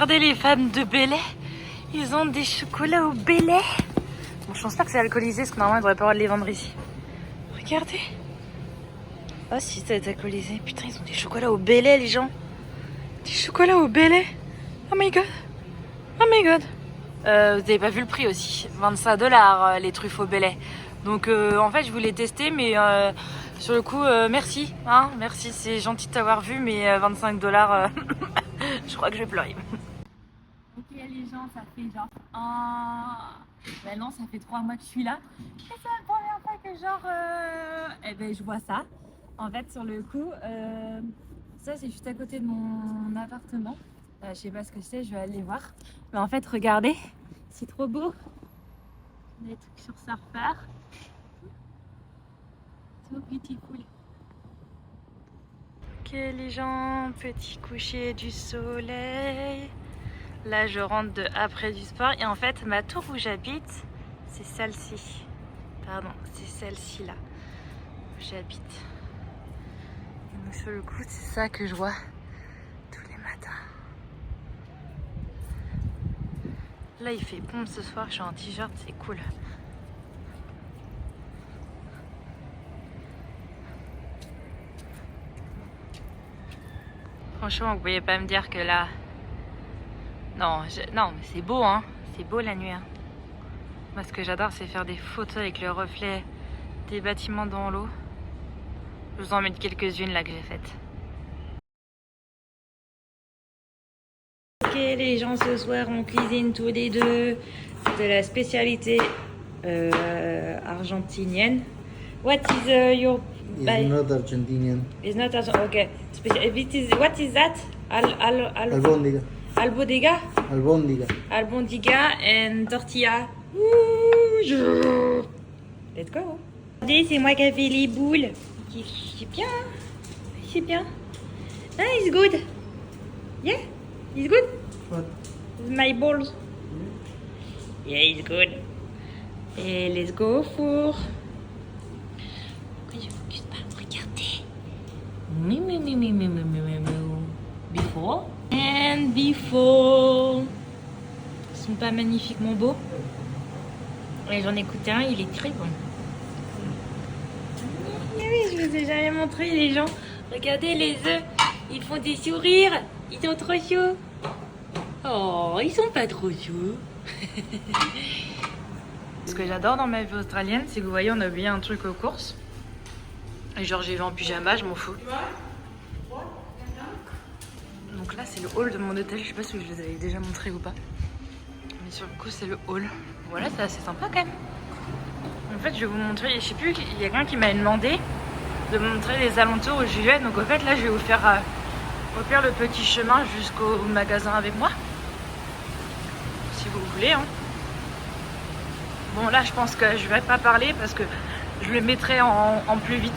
Regardez les femmes de Belay. Ils ont des chocolats au Belay. Bon, je pense pas que c'est alcoolisé, parce que normalement, ils devraient pas avoir de les vendre ici. Regardez. Oh si, ça va être alcoolisé. Putain, ils ont des chocolats au Belay, les gens. Des chocolats au Belay. Oh my god. Oh my god. Vous avez pas vu le prix aussi. 25 $ les truffes au Belay. Donc en fait, je voulais tester, mais sur le coup, merci. Hein, merci, c'est gentil de t'avoir vu, mais 25 $, je crois que je vais pleurer. Ok les gens, ça fait genre ben non, ça fait 3 mois que je suis là. Et c'est la première fois que genre eh ben je vois ça. En fait sur le coup, ça c'est juste à côté de mon appartement. Je sais pas ce que c'est, je vais aller voir. Mais en fait regardez, c'est trop beau. Des trucs sur Surfer. So beautiful. Ok les gens, petit coucher du soleil. Là, je rentre de après du sport et en fait, ma tour où j'habite, c'est celle-ci. Pardon, c'est celle-ci là où j'habite. Donc sur le coup, c'est ça que je vois tous les matins. Là, il fait pompe ce soir. Je suis en t-shirt, c'est cool. Franchement, vous pouvez pas me dire que là. Non, non, mais c'est beau, hein. C'est beau la nuit. Hein. Moi, ce que j'adore, c'est faire des photos avec le reflet des bâtiments dans l'eau. Je vous en mets quelques-unes là que j'ai faites. Ok, les gens, ce soir, on cuisine tous les deux de la spécialité argentinienne. What is your... It's not Argentinian. It's not Argentinian. Okay. What is that? Albóndiga. Albóndiga? Albóndiga. Albóndiga and tortilla. Let's go. Regardez, c'est moi qui ai fait les boules. C'est bien. C'est bien. Ah, it's good. Yeah, it's good. What? My balls. Yeah, it's good. Et let's go au four. Pourquoi je focus pas? Regardez. Before. And before. Ils sont pas magnifiquement beaux. Et j'en ai écouté un, il est très bon. Oui, je vous ai jamais montré les gens. Regardez les œufs. Ils font des sourires. Ils sont trop chauds. Oh, ils sont pas trop chauds. Ce que j'adore dans ma vie australienne, c'est que vous voyez, on a oublié un truc aux courses. Et genre, j'ai vu en pyjama, je m'en fous. Donc là, c'est le hall de mon hôtel. Je sais pas si je les avais déjà montré ou pas. Mais sur le coup, c'est le hall. Voilà, c'est assez sympa quand même. En fait, je vais vous montrer. Je sais plus, il y a quelqu'un qui m'a demandé de me montrer les alentours où je vais. Donc en fait, là, je vais vous faire le petit chemin jusqu'au magasin avec moi. Si vous voulez. Hein. Bon, là, je pense que je vais pas parler parce que je le mettrai en plus vite.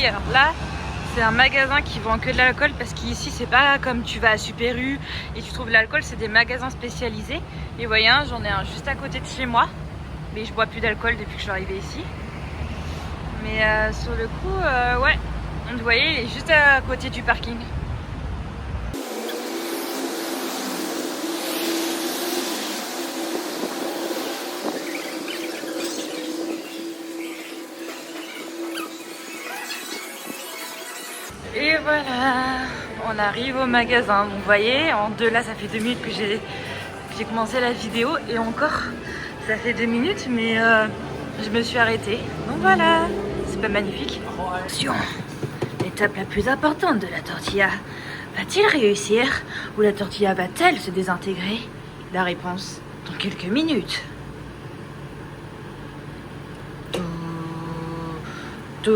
Alors là, c'est un magasin qui vend que de l'alcool parce qu'ici, c'est pas comme tu vas à Super U et tu trouves l'alcool, c'est des magasins spécialisés. Et vous voyez, j'en ai un juste à côté de chez moi. Mais je bois plus d'alcool depuis que je suis arrivée ici. Mais sur le coup, ouais, vous voyez, il est juste à côté du parking. Et voilà, on arrive au magasin. Donc vous voyez, en deux là, ça fait 2 minutes que j'ai commencé la vidéo. Et encore, ça fait 2 minutes, mais je me suis arrêtée. Donc voilà, c'est pas magnifique. Attention, l'étape la plus importante de la tortilla. Va-t-il réussir ou la tortilla va-t-elle se désintégrer? La réponse dans quelques minutes. Ok,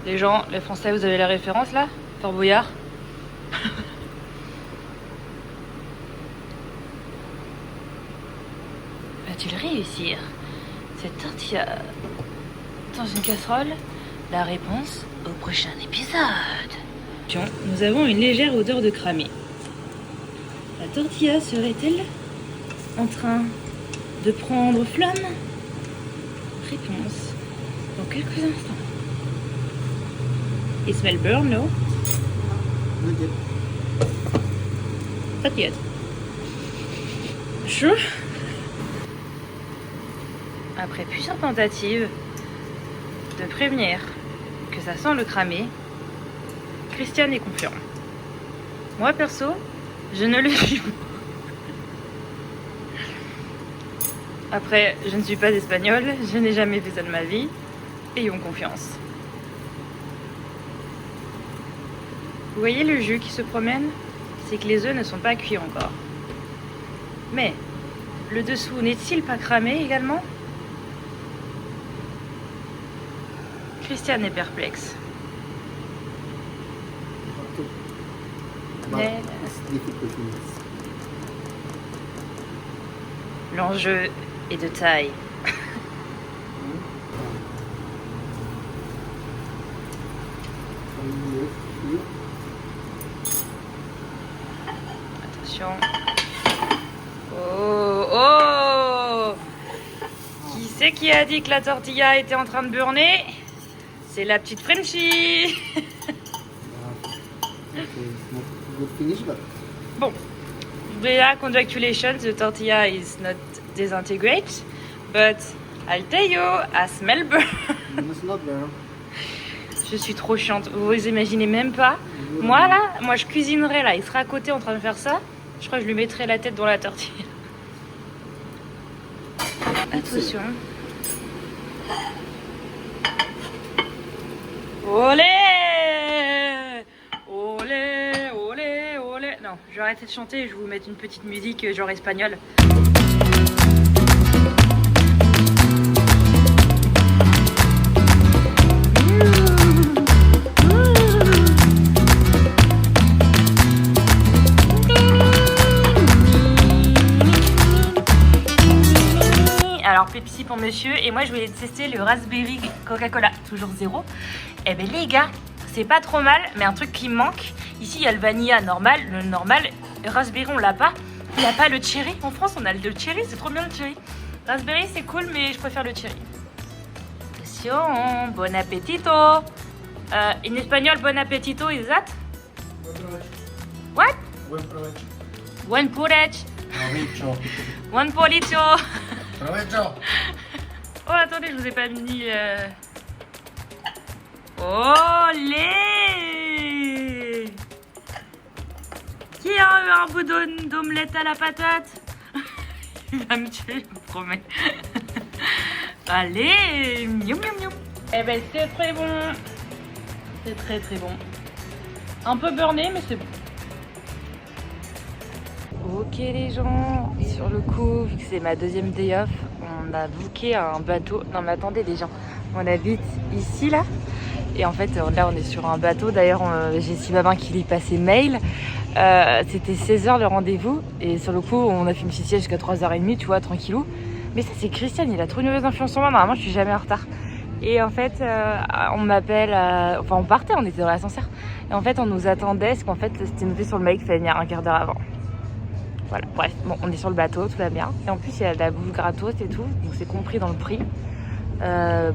les gens, les Français, vous avez la référence là? Fort Boyard. Va-t-il réussir cette tortilla dans une casserole? La réponse au prochain épisode. Nous avons une légère odeur de cramé. La tortilla serait-elle en train de prendre flamme? Réponse dans quelques instants. It smell burn, no? Not yet. Not yet. Sure. Après plusieurs tentatives de prévenir que ça sent le cramé, Christiane est confiant. Moi perso, je ne le suis pas. Après, je ne suis pas espagnole, je n'ai jamais fait ça de ma vie. Ayons confiance. Vous voyez le jus qui se promène? C'est que les œufs ne sont pas cuits encore. Mais, le dessous n'est-il pas cramé également? Christiane est perplexe. Mais l'enjeu est de taille. Attention. Oh, oh! Qui c'est qui a dit que la tortilla était en train de burner? C'est la petite Frenchie. Bon, déjà, congratulations, the tortilla is not disintegrate, but I'll tell you, I smell burn. Je suis trop chiante, vous imaginez même pas. Moi là, je cuisinerais là, il sera à côté en train de faire ça. Je crois que je lui mettrais la tête dans la tortilla. Attention. Olé! Olé, olé, olé. Non, je vais arrêter de chanter et je vais vous mettre une petite musique genre espagnole. Alors Pepsi pour monsieur et moi je voulais tester le raspberry Coca-Cola, toujours zéro. Eh ben les gars, c'est pas trop mal, mais un truc qui me manque, ici il y a le vanilla normal, le raspberry on l'a pas. Il n'y a pas le cherry, en France on a le cherry, c'est trop bien le cherry. Raspberry c'est cool mais je préfère le cherry. Attention, bon appetito. In espagnol, bon appetito is that? What? Buen provecho. Buen provecho. Oh attendez, je vous ai pas mis Olé! Qui a eu un bout d'omelette à la patate? Il va me tuer, je vous promets. Allez, miam miam miam. Eh ben c'est très bon. C'est très très bon. Un peu burné mais c'est bon. Ok les gens, sur le coup, vu que c'est ma deuxième day off, on a booké un bateau. Non mais attendez les gens, on habite ici là. Et en fait là on est sur un bateau. D'ailleurs j'ai Sibabin qui lui passait mail. C'était 16h le rendez-vous. Et sur le coup on a fait une petite sieste jusqu'à 3h30, tu vois, tranquillou. Mais ça c'est Christiane, il a trop une mauvaise influence sur moi. Normalement je suis jamais en retard. Et en fait on m'appelle, enfin on partait, on était dans l'ascenseur. Et en fait on nous attendait, parce qu'en fait c'était noté sur le mail qu'il fallait venir un quart d'heure avant. Voilà, bref, bon, on est sur le bateau, tout va bien. Et en plus, il y a de la bouffe gratos et tout, donc c'est compris dans le prix.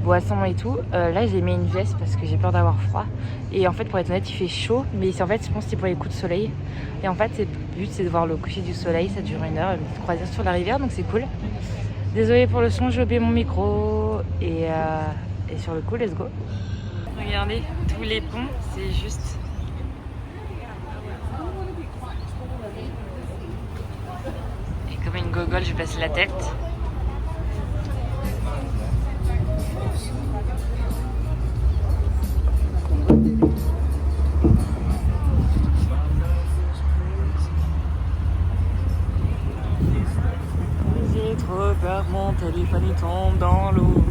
Boisson et tout. Là, j'ai mis une veste parce que j'ai peur d'avoir froid. Et en fait, pour être honnête, il fait chaud, mais en fait, je pense que c'est pour les coups de soleil. Et en fait, le but, c'est de voir le coucher du soleil. Ça dure 1 heure, une petite croisière sur la rivière, donc c'est cool. Désolée pour le son, j'ai oublié mon micro. Et sur le coup, let's go. Regardez, tous les ponts, c'est juste... Comme une gogole, je passe la tête. J'ai trop peur que mon téléphone il tombe dans l'eau.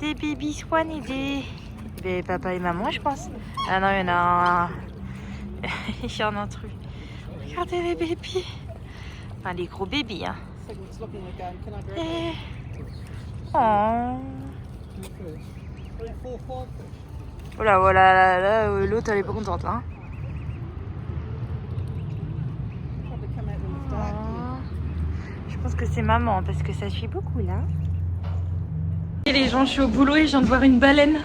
Des baby swan et des papa et maman, je pense. Ah non, il y en a un. Il y en a un truc. Regardez les bébés. Enfin, les gros bébés, hein. Et... Oh. Voilà, voilà, là, l'autre elle est pas contente, là. Oh. Je pense que c'est maman, parce que ça suit beaucoup, là. Et les gens, je suis au boulot et je viens de voir une baleine.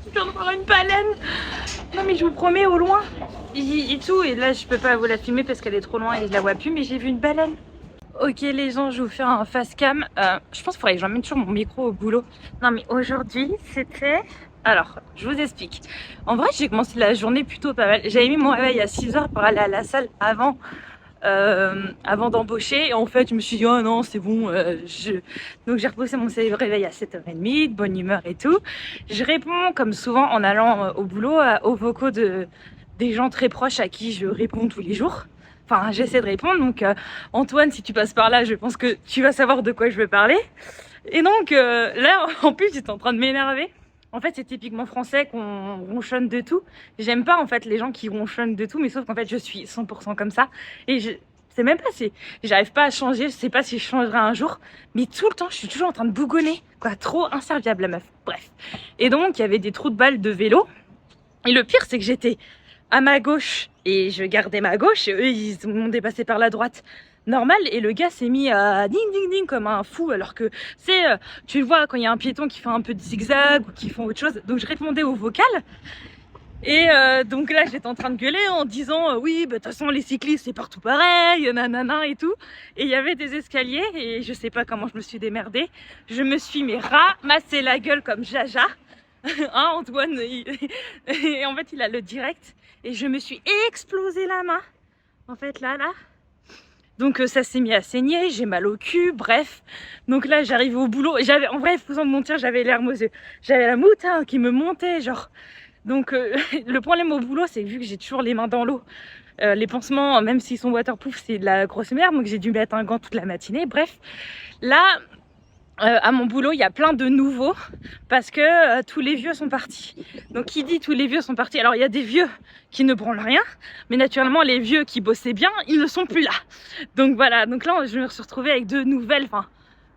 Je viens de voir une baleine. Non mais je vous promets, au loin. Et tout, et là je peux pas vous la filmer parce qu'elle est trop loin et je la vois plus, mais j'ai vu une baleine. Ok les gens, je vais vous faire un face cam. Je pense qu'il faudrait que j'emmène toujours mon micro au boulot. Non mais aujourd'hui c'était... Alors, je vous explique. En vrai, j'ai commencé la journée plutôt pas mal. J'avais mis mon réveil à 6 h pour aller à la salle avant d'embaucher. Et en fait, je me suis dit, oh non, c'est bon. Donc, j'ai reposé mon réveil à 7h30, de bonne humeur et tout. Je réponds, comme souvent, en allant au boulot, aux vocaux des gens très proches à qui je réponds tous les jours. Enfin, j'essaie de répondre. Donc, Antoine, si tu passes par là, je pense que tu vas savoir de quoi je veux parler. Et donc, là, en plus, j'étais en train de m'énerver. En fait, c'est typiquement français qu'on ronchonne de tout. J'aime pas en fait les gens qui ronchonnent de tout, mais sauf qu'en fait, je suis 100% comme ça. Et je sais même pas si j'arrive pas à changer, je sais pas si je changerai un jour, mais tout le temps, je suis toujours en train de bougonner. Quoi, trop inserviable la meuf. Bref. Et donc, il y avait des trous de balles de vélo. Et le pire, c'est que j'étais à ma gauche et je gardais ma gauche et eux, ils m'ont dépassé par la droite. Normal, et le gars s'est mis à ding ding ding comme un fou, alors que c'est tu le vois quand il y a un piéton qui fait un peu de zigzag ou qui font autre chose. Donc je répondais au vocal et donc là j'étais en train de gueuler en disant oui bah de toute façon les cyclistes c'est partout pareil, nanana et tout. Et il y avait des escaliers et je sais pas comment je me suis démerdée, je me suis ramassé la gueule comme Jaja. Hein, Antoine et en fait il a le direct et je me suis explosé la main en fait là. Donc ça s'est mis à saigner, j'ai mal au cul, bref. Donc là j'arrive au boulot, en vrai, faisant de mentir, j'avais les larmes aux yeux. J'avais la moutarde qui me montait, genre. Donc le problème au boulot, c'est que vu que j'ai toujours les mains dans l'eau, les pansements, même s'ils sont waterproof, c'est de la grosse merde. Donc j'ai dû mettre un gant toute la matinée, bref. Là, à mon boulot, il y a plein de nouveaux parce que tous les vieux sont partis. Donc qui dit tous les vieux sont partis? Alors il y a des vieux qui ne branlent rien, mais naturellement les vieux qui bossaient bien, ils ne sont plus là. Donc voilà, donc là je me suis retrouvée avec deux nouvelles, enfin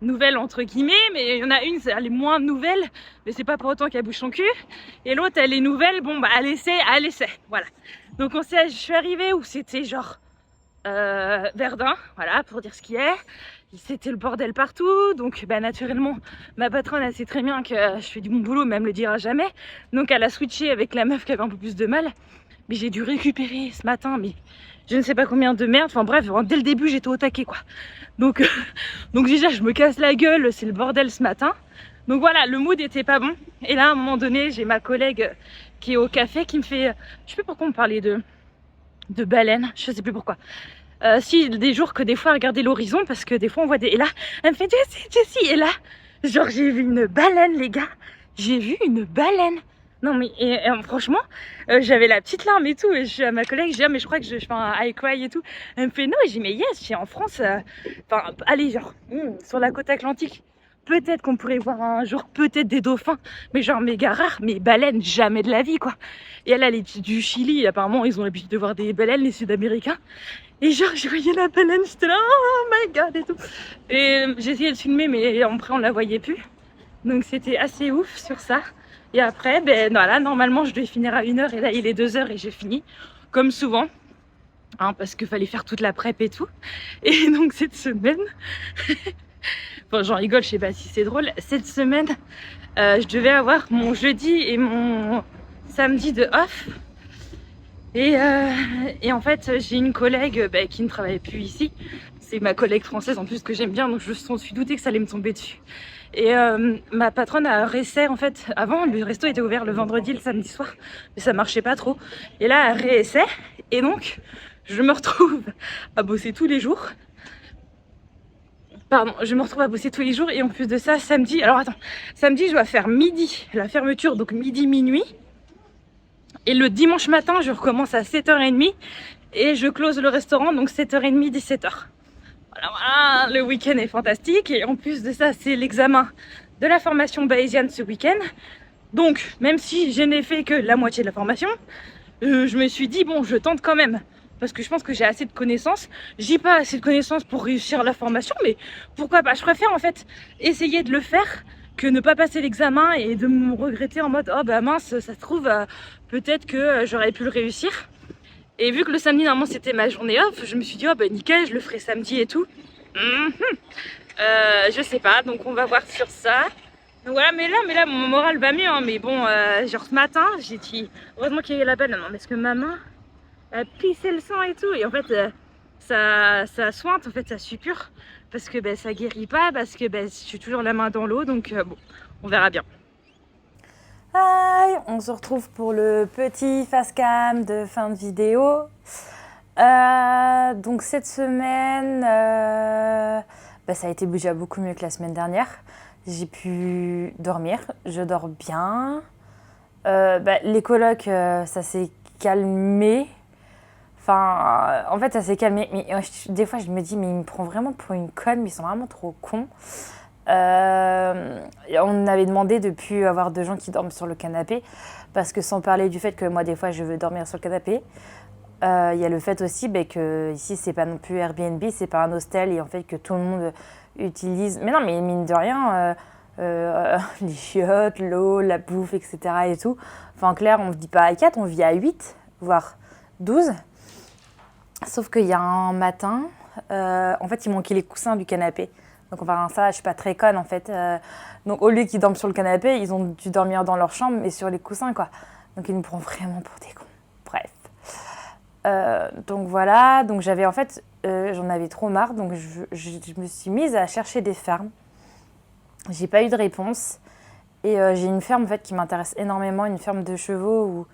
nouvelles entre guillemets, mais il y en a une, elle est moins nouvelle, mais c'est pas pour autant qu'elle bouge son cul. Et l'autre elle est nouvelle, bon bah elle essaie, voilà. Donc je suis arrivée où c'était genre Verdun, voilà, pour dire ce qui est. C'était le bordel partout, donc bah, naturellement ma patronne elle sait très bien que je fais du bon boulot, mais elle me le dira jamais. Donc elle a switché avec la meuf qui avait un peu plus de mal, mais j'ai dû récupérer ce matin, mais je ne sais pas combien de merde. Enfin bref, dès le début j'étais au taquet quoi. Donc déjà je me casse la gueule, c'est le bordel ce matin. Donc voilà, le mood était pas bon. Et là à un moment donné j'ai ma collègue qui est au café qui me fait, je sais plus pourquoi on me parlait de baleines, je sais plus pourquoi. Si des jours que des fois regarder l'horizon parce que des fois on voit des... Et là elle me fait Jessie et là genre j'ai vu une baleine les gars, j'ai vu une baleine. Non mais franchement j'avais la petite larme et tout et je suis à ma collègue, je dis ah, mais je crois que je fais un high cry et tout. Elle me fait non et j'ai dit mais yes, je suis en France, enfin allez genre sur la côte atlantique. Peut-être qu'on pourrait voir un jour peut-être des dauphins, mais genre méga rares, mais baleines jamais de la vie quoi. Et elle est du Chili, apparemment ils ont l'habitude de voir des baleines les Sud-Américains. Et genre je voyais la baleine, j'étais là oh my god et tout. Et j'ai essayé de filmer mais après on la voyait plus. Donc c'était assez ouf sur ça. Et après ben voilà, normalement je devais finir à 1 h et là il est 2 h et j'ai fini. Comme souvent. Hein, parce qu'il fallait faire toute la prep et tout. Et donc cette semaine... Bon, j'en rigole, je sais pas si c'est drôle. Cette semaine, je devais avoir mon jeudi et mon samedi de off. Et en fait, j'ai une collègue qui ne travaille plus ici. C'est ma collègue française en plus que j'aime bien, donc je me suis doutée que ça allait me tomber dessus. Et ma patronne a réessayé en fait. Avant, le resto était ouvert le vendredi, le samedi soir, mais ça marchait pas trop. Et là, elle réessaie. Et donc, je me retrouve à bosser tous les jours. Pardon, je me retrouve à bosser tous les jours et en plus de ça, samedi, alors attends, samedi je dois faire midi, la fermeture, donc midi, minuit. Et le dimanche matin, je recommence à 7h30 et je close le restaurant, donc 7h30, 17h. Voilà, le week-end est fantastique et en plus de ça, c'est l'examen de la formation bayésienne ce week-end. Donc, même si je n'ai fait que la moitié de la formation, je me suis dit, bon, je tente quand même. Parce que je pense que j'ai assez de connaissances. J'ai pas assez de connaissances pour réussir la formation, mais pourquoi pas? Je préfère en fait essayer de le faire que ne pas passer l'examen et de me regretter en mode, oh bah mince, ça se trouve, peut-être que j'aurais pu le réussir. Et vu que le samedi, normalement, c'était ma journée off, je me suis dit, oh bah nickel, je le ferai samedi et tout. Je sais pas, donc on va voir sur ça. Donc voilà, mais là, mon moral va mieux, hein, mais bon, genre ce matin, j'ai dit, heureusement qu'il y a eu la belle, non, parce que ma main a pissé le sang et tout, et en fait, ça sointe, en fait, ça suppure, parce que ben, ça guérit pas, parce que ben, je suis toujours la main dans l'eau, donc bon, on verra bien. Hi, on se retrouve pour le petit face cam de fin de vidéo. Donc cette semaine, ça a été déjà beaucoup mieux que la semaine dernière. J'ai pu dormir, je dors bien. Les colocs, ça s'est calmé. Enfin, en fait, ça s'est calmé. Mais des fois, je me dis, mais il me prend vraiment pour une conne, mais ils sont vraiment trop cons. On avait demandé de plus avoir de gens qui dorment sur le canapé. Parce que sans parler du fait que moi, des fois, je veux dormir sur le canapé. Il y a le fait aussi que ici, c'est pas non plus Airbnb, c'est pas un hostel. Et en fait, que tout le monde utilise. Mais non, mais mine de rien, les chiottes, l'eau, la bouffe, etc. et tout. Enfin, en clair, on ne vit pas à 4, on vit à 8, voire 12. Sauf qu'il y a un matin, en fait, il manquait les coussins du canapé. Donc, enfin, ça, je suis pas très conne, en fait. Donc, au lieu qu'ils dorment sur le canapé, ils ont dû dormir dans leur chambre, mais sur les coussins, quoi. Donc, ils nous prennent vraiment pour des cons. Bref. Donc, voilà. Donc, j'avais, en fait, j'en avais trop marre. Donc, je me suis mise à chercher des fermes. J'ai pas eu de réponse. Et j'ai une ferme, en fait, qui m'intéresse énormément, une ferme de chevaux où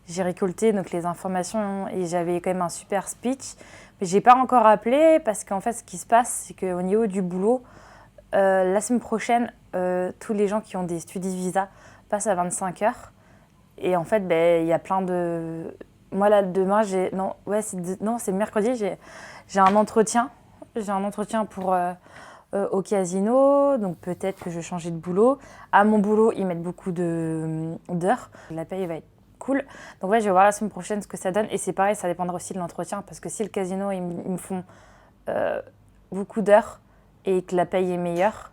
j'ai récolté donc, les informations et j'avais quand même un super speech. Mais j'ai pas encore appelé parce qu'en fait, ce qui se passe, c'est qu'au niveau du boulot, la semaine prochaine, tous les gens qui ont des studies visa passent à 25 heures. Et en fait, il y a plein de... Moi, là, demain, c'est mercredi, j'ai un entretien. J'ai un entretien pour... au casino, donc peut-être que je vais changer de boulot. À mon boulot, ils mettent beaucoup d'heures. La paye va être cool. Donc ouais, je vais voir la semaine prochaine ce que ça donne. Et c'est pareil, ça dépendra aussi de l'entretien. Parce que si le casino, ils me font beaucoup d'heures et que la paye est meilleure,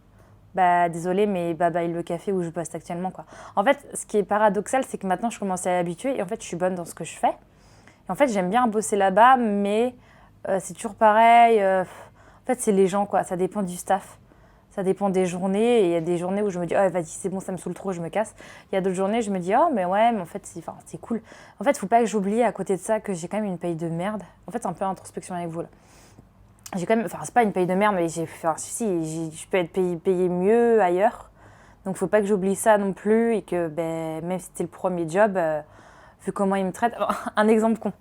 désolé, mais bye le café où je poste actuellement, quoi. En fait, ce qui est paradoxal, c'est que maintenant, je commence à m'habituer. Et en fait, je suis bonne dans ce que je fais. Et en fait, j'aime bien bosser là-bas, mais c'est toujours pareil. En fait, c'est les gens, quoi. Ça dépend du staff. Ça dépend des journées. Et il y a des journées où je me dis, oh, vas-y, c'est bon, ça me saoule trop, je me casse. Il y a d'autres journées, je me dis, oh, mais ouais, mais en fait, c'est cool. En fait, faut pas que j'oublie à côté de ça que j'ai quand même une paye de merde. En fait, c'est un peu introspection avec vous, là. J'ai quand même, enfin, c'est pas une paye de merde, mais je peux être payée mieux ailleurs. Donc, faut pas que j'oublie ça non plus. Et que, même si c'était le premier job, vu comment ils me traitent. Un exemple con.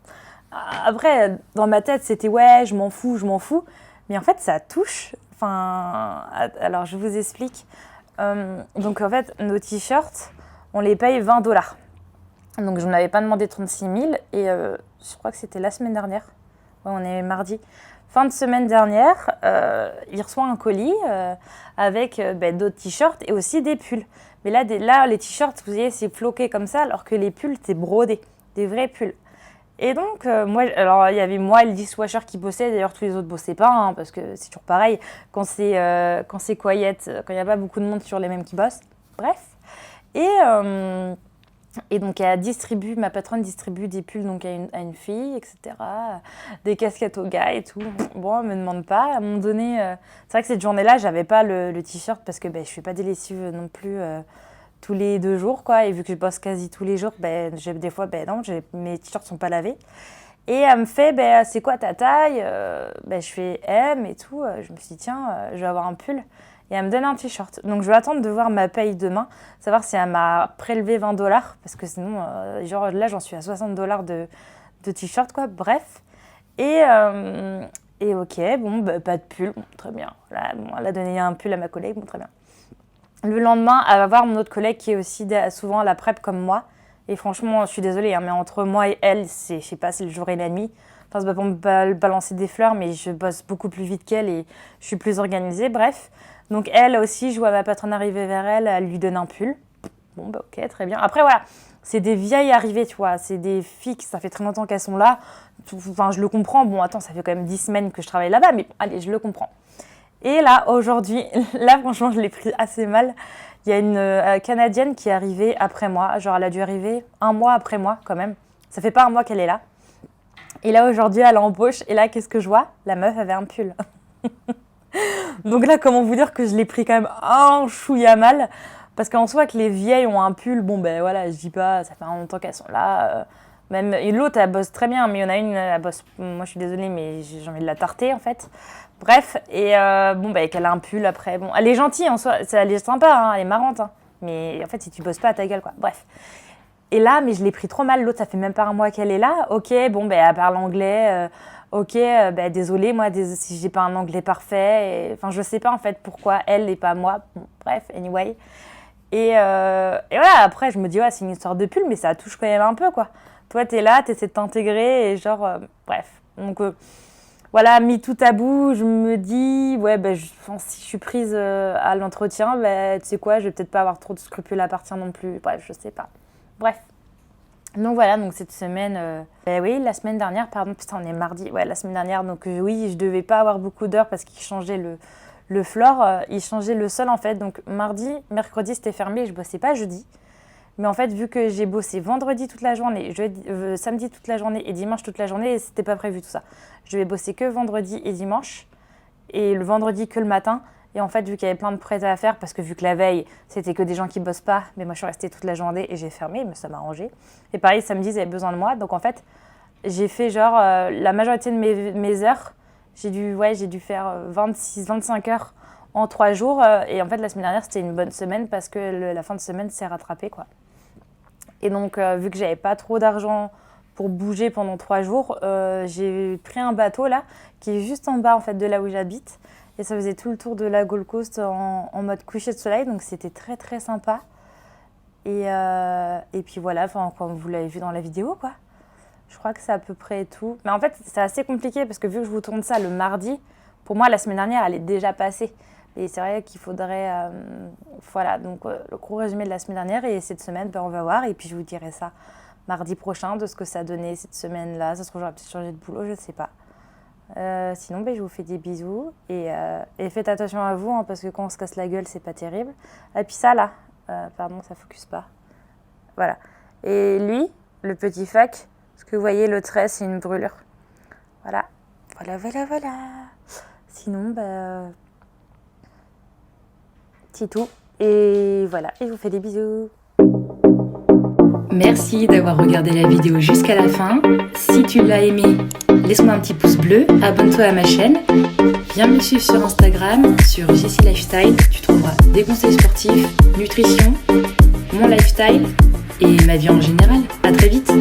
Après, dans ma tête, c'était, ouais, je m'en fous. Mais en fait, ça touche. Enfin, alors, je vous explique. Donc, en fait, nos t-shirts, on les paye 20 $. Donc, je n'avais pas demandé 36 000. Et je crois que c'était la semaine dernière. Ouais, on est mardi. Fin de semaine dernière, il reçoit un colis avec d'autres t-shirts et aussi des pulls. Mais là, les t-shirts, vous voyez, c'est floqué comme ça, alors que les pulls, c'est brodé. Des vrais pulls. Et donc, alors il y avait moi et le dishwasher qui bossaient. D'ailleurs, tous les autres bossaient pas, hein, parce que c'est toujours pareil. Quand c'est quiet, quand il n'y a pas beaucoup de monde, sur les mêmes qui bossent. Bref. Et donc, ma patronne distribue des pulls donc, à une fille, etc. Des casquettes aux gars et tout. Bon, elle me demande pas. À un moment donné, c'est vrai que cette journée-là, j'avais pas le t-shirt parce que je fais pas des lessives non plus tous les 2 jours, quoi. Et vu que je bosse quasi tous les jours, des fois, mes t-shirts sont pas lavés. Et elle me fait, c'est quoi ta taille? Je fais M et tout. Je me suis dit, tiens, je vais avoir un pull. Et elle me donne un t-shirt. Donc, je vais attendre de voir ma paye demain, savoir si elle m'a prélevé 20 $, parce que sinon, là, j'en suis à 60 $ de t-shirt, quoi. Bref. Et ok, bon, pas de pull, bon, très bien. Voilà, bon, elle a donné un pull à ma collègue, bon, très bien. Le lendemain, elle va voir mon autre collègue qui est aussi souvent à la prep comme moi. Et franchement, je suis désolée, hein, mais entre moi et elle, je sais pas, c'est le jour et la nuit. Enfin, c'est pas pour me balancer des fleurs, mais je bosse beaucoup plus vite qu'elle et je suis plus organisée, bref. Donc elle aussi, je vois ma patronne arriver vers elle, elle lui donne un pull. Bon, bah ok, très bien. Après, voilà, c'est des vieilles arrivées, tu vois. C'est des filles ça fait très longtemps qu'elles sont là. Enfin, je le comprends. Bon, attends, ça fait quand même 10 semaines que je travaille là-bas, mais bon, allez, je le comprends. Et là, aujourd'hui, là, franchement, je l'ai pris assez mal. Il y a une Canadienne qui est arrivée après moi. Genre, elle a dû arriver 1 mois après moi, quand même. Ça fait pas 1 mois qu'elle est là. Et là, aujourd'hui, elle embauche. Et là, qu'est-ce que je vois? La meuf avait un pull. Donc là, comment vous dire que je l'ai pris quand même un chouïa mal. Parce qu'en soi, que les vieilles ont un pull, bon, ben voilà, je dis pas, ça fait un longtemps qu'elles sont là. Même, et l'autre, elle bosse très bien, mais il y en a une, elle bosse, moi je suis désolée, mais j'ai envie de la tarter en fait. Bref, et bon, bah, qu'elle a un pull après. Bon, elle est gentille en soi, elle est sympa, hein, elle est marrante. Hein. Mais en fait, si tu bosses pas, à ta gueule, quoi. Bref. Et là, mais je l'ai pris trop mal. L'autre, ça fait même pas 1 mois qu'elle est là. Ok, bon, ben elle parle anglais. Ok, ben désolée, moi, si j'ai pas un anglais parfait. Enfin, je sais pas en fait pourquoi elle et pas moi. Bon, bref, anyway. Et voilà, après, je me dis, ouais, c'est une histoire de pull, mais ça touche quand même un peu, quoi. Toi, t'es là, t'essaies de t'intégrer et genre, bref. Donc, voilà, mis tout à bout, je me dis, ouais, ben, si je suis prise à l'entretien, ben, tu sais quoi, je vais peut-être pas avoir trop de scrupules à partir non plus. Bref, je sais pas. Bref. Donc voilà, donc cette semaine, oui, la semaine dernière, pardon, putain, on est mardi, ouais, la semaine dernière, donc oui, je devais pas avoir beaucoup d'heures parce qu'ils changeaient le floor, ils changeaient le sol en fait, donc mardi, mercredi c'était fermé, je bossais pas jeudi, mais en fait vu que j'ai bossé vendredi toute la journée, samedi toute la journée et dimanche toute la journée, c'était pas prévu tout ça. Je vais bosser que vendredi et dimanche, et le vendredi que le matin. Et en fait, vu qu'il y avait plein de prêts à faire, parce que vu que la veille, c'était que des gens qui bossent pas, mais moi je suis restée toute la journée et j'ai fermé, mais ça m'a arrangé. Et pareil, samedi, ils avaient besoin de moi. Donc en fait, j'ai fait genre la majorité de mes heures. J'ai dû faire 26-25 heures en 3 jours. Et en fait, la semaine dernière, c'était une bonne semaine parce que la fin de semaine s'est rattrapée, quoi. Et donc, vu que j'avais pas trop d'argent pour bouger pendant 3 jours, j'ai pris un bateau là, qui est juste en bas en fait de là où j'habite. Et ça faisait tout le tour de la Gold Coast en mode coucher de soleil, donc c'était très très sympa. Et puis voilà, comme vous l'avez vu dans la vidéo, quoi. Je crois que c'est à peu près tout. Mais en fait, c'est assez compliqué parce que vu que je vous tourne ça le mardi, pour moi, la semaine dernière, elle est déjà passée. Et c'est vrai qu'il faudrait... voilà, donc le gros résumé de la semaine dernière. Et cette semaine, on va voir. Et puis je vous dirai ça mardi prochain de ce que ça a donné cette semaine-là. Ça se trouve, j'aurais peut-être changé de boulot, je ne sais pas. Sinon, je vous fais des bisous et faites attention à vous hein, parce que quand on se casse la gueule, c'est pas terrible. Et puis ça là, pardon, ça focus pas. Voilà. Et lui, le petit fac, ce que vous voyez, le trait, c'est une brûlure. Voilà. Voilà. Sinon, c'est tout. Et voilà. Et je vous fais des bisous. Merci d'avoir regardé la vidéo jusqu'à la fin. Si tu l'as aimé, laisse-moi un petit pouce bleu, abonne-toi à ma chaîne, viens me suivre sur Instagram, sur Jessie Lifestyle, tu trouveras des conseils sportifs, nutrition, mon lifestyle et ma vie en général. À très vite.